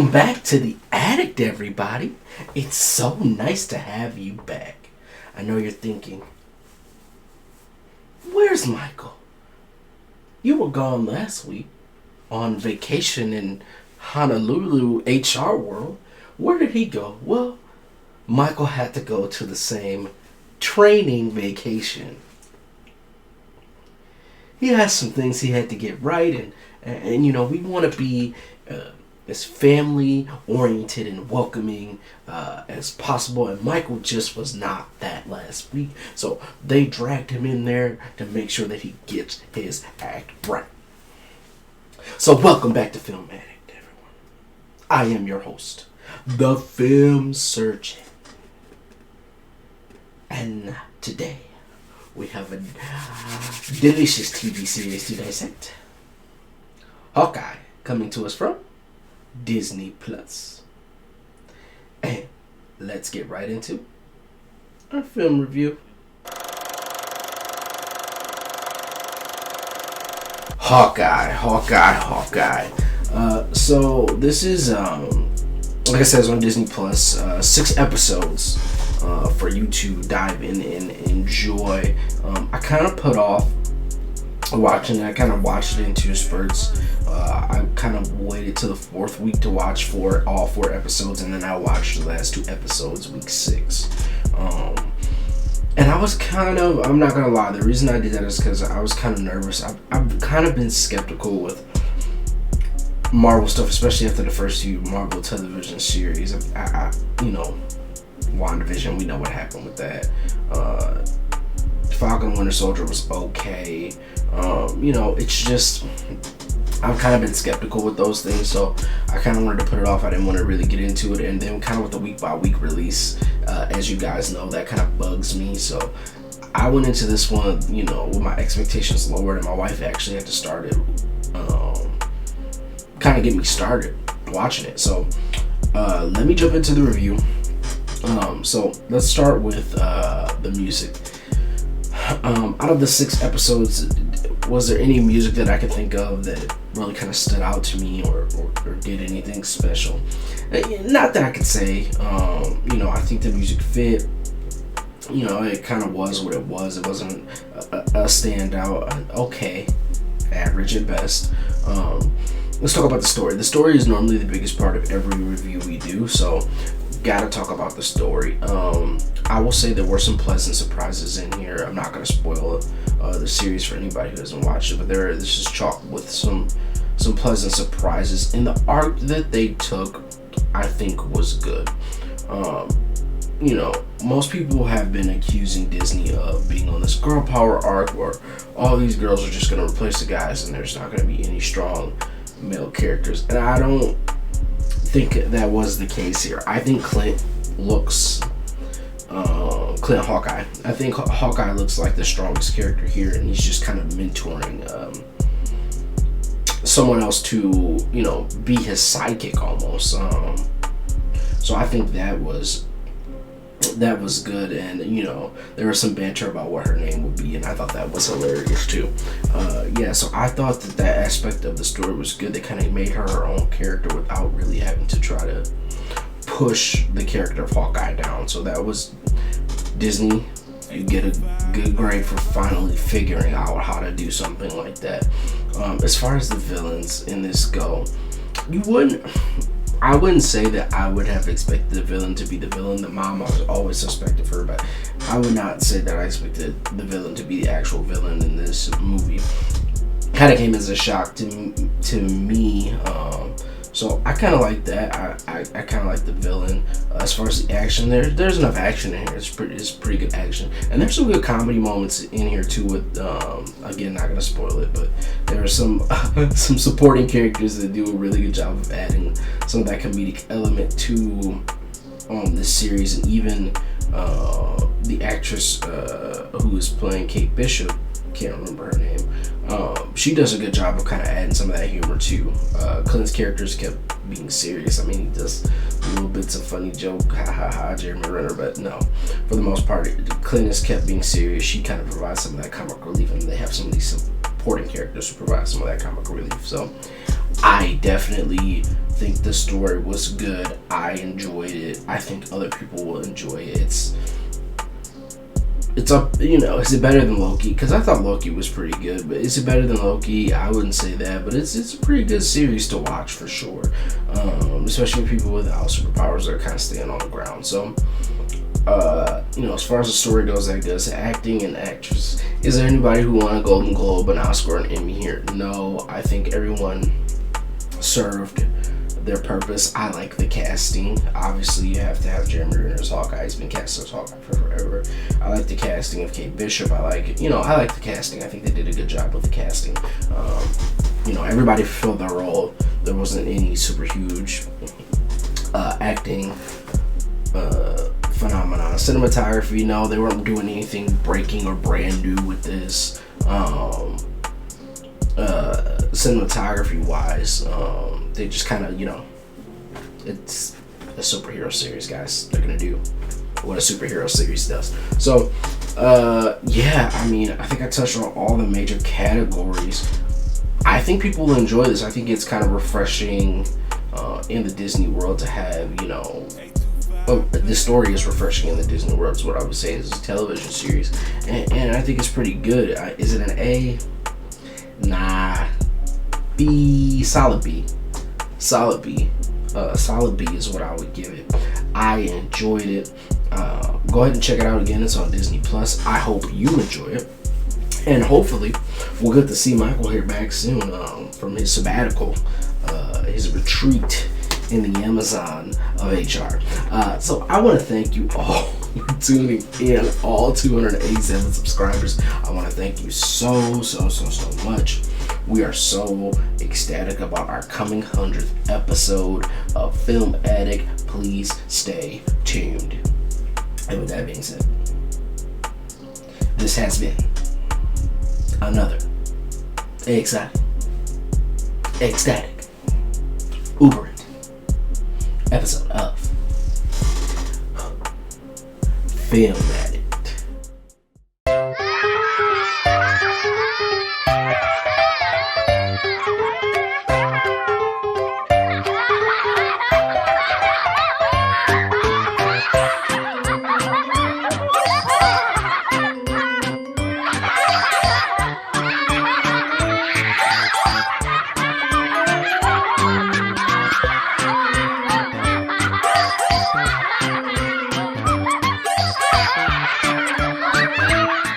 Welcome back to The Addict, everybody. It's so nice to have you back. I know you're thinking, where's Michael? You were gone last week on vacation in Honolulu HR World. Where did he go? Well, Michael had to go to the same training vacation. He has some things he had to get right, and you know, we want to be as family oriented and welcoming as possible, and Michael just was not that last week, so they dragged him in there to make sure that he gets his act right. So welcome back to Film Addict, everyone. I am your host, the Film Surgeon, and today we have a delicious TV series to dissect. Hawkeye, coming to us from Disney Plus. And let's get right into our film review. Hawkeye. So this is like I said, it's on Disney Plus. 6 episodes for you to dive in and enjoy. I kind of put off watching it. I kind of watched it in 2 spurts. I kind of waited till the 4th week to watch all 4 episodes, and then I watched the last 2 episodes week 6. And I was I'm not gonna lie, the reason I did that is because I was kind of nervous. I've kind of been skeptical with Marvel stuff, especially after the first few Marvel television series. You know, WandaVision, we know what happened with that. Falcon Winter Soldier was okay. You know, it's just, I've kind of been skeptical with those things, so I kind of wanted to put it off. I didn't want to really get into it, and then kind of with the week by week release, as you guys know, that kind of bugs me. So I went into this one, you know, with my expectations lowered, and my wife actually had to start it, kind of get me started watching it. So let me jump into the review. So let's start with the music. Out of the 6 episodes, was there any music that I could think of that really kind of stood out to me or did anything special? Not that I could say. You know, I think the music fit. You know, it kind of was what it was. It wasn't a standout. Okay, average at best. Let's talk about the story. The story is normally the biggest part of every review we do, so gotta talk about the story. I will say there were some pleasant surprises in here. I'm not gonna spoil the series for anybody who hasn't watched it, but this is chock with some pleasant surprises. And the arc that they took, I think, was good. You know, most people have been accusing Disney of being on this girl power arc where all these girls are just gonna replace the guys and there's not gonna be any strong male characters, and I don't think that was the case here. I think Clint Hawkeye. I think Hawkeye looks like the strongest character here, and he's just kind of mentoring someone else to, you know, be his sidekick almost. So I think that was good, and you know, there was some banter about what her name would be, and I thought that was hilarious too. Yeah, so I thought that aspect of the story was good. They kind of made her own character without really having to try to push the character of Hawkeye down. So that was Disney. You get a good grade for finally figuring out how to do something like that. As far as the villains in this go, I wouldn't say that I would have expected the villain to be the villain. The mom, I was always suspected of her, but I would not say that I expected the villain to be the actual villain in this movie. Kind of came as a shock to me. So I kind of like that. I kind of like the villain. As far as the action, there's enough action in here. It's pretty good action, and there's some good comedy moments in here too. With again, not gonna spoil it, but there are some some supporting characters that do a really good job of adding some of that comedic element to this series, and even the actress who is playing Kate Bishop, can't remember her name. She does a good job of kind of adding some of that humor too. Clint's characters kept being serious. I mean, he does little bits of funny joke, ha ha ha, Jeremy Renner, but no, for the most part, Clint has kept being serious. She kind of provides some of that comic relief, and they have some of these supporting characters who provide some of that comic relief. So I definitely think the story was good. I enjoyed it. I think other people will enjoy it. It's up, is it better than Loki? Because I thought Loki was pretty good, but is it better than Loki? I wouldn't say that, but it's a pretty good series to watch for sure. Especially people without superpowers that are kind of staying on the ground. So, as far as the story goes, that goes. Acting and actress. Is there anybody who won a Golden Globe, an Oscar, or an Emmy here? No, I think everyone served their purpose. I like the casting. Obviously, you have to have Jeremy Renner as Hawkeye. He's been cast as Hawkeye for forever. I like the casting of Kate Bishop. I like the casting. I think they did a good job with the casting. Everybody fulfilled their role. There wasn't any super huge acting phenomenon. Cinematography, no, they weren't doing anything breaking or brand new with this. Cinematography wise, they just kind of, it's a superhero series, guys. They're gonna do what a superhero series does. So, I think I touched on all the major categories. I think people will enjoy this. I think it's kind of refreshing in the Disney world to have, this story is refreshing in the Disney world, is what I would say. It's a television series, and I think it's pretty good. Is it an A? Nah. B, solid B. Solid B. Solid B is what I would give it. I enjoyed it. Go ahead and check it out again. It's on Disney Plus. I hope you enjoy it. And hopefully we'll get to see Michael here back soon from his sabbatical, his retreat in the Amazon of HR. So I want to thank you all for tuning in, all 287 subscribers. I want to thank you so much. We are so ecstatic about our coming 100th episode of Film Addict. Please stay tuned. And with that being said, this has been another ecstatic, uberant episode of Film Addict.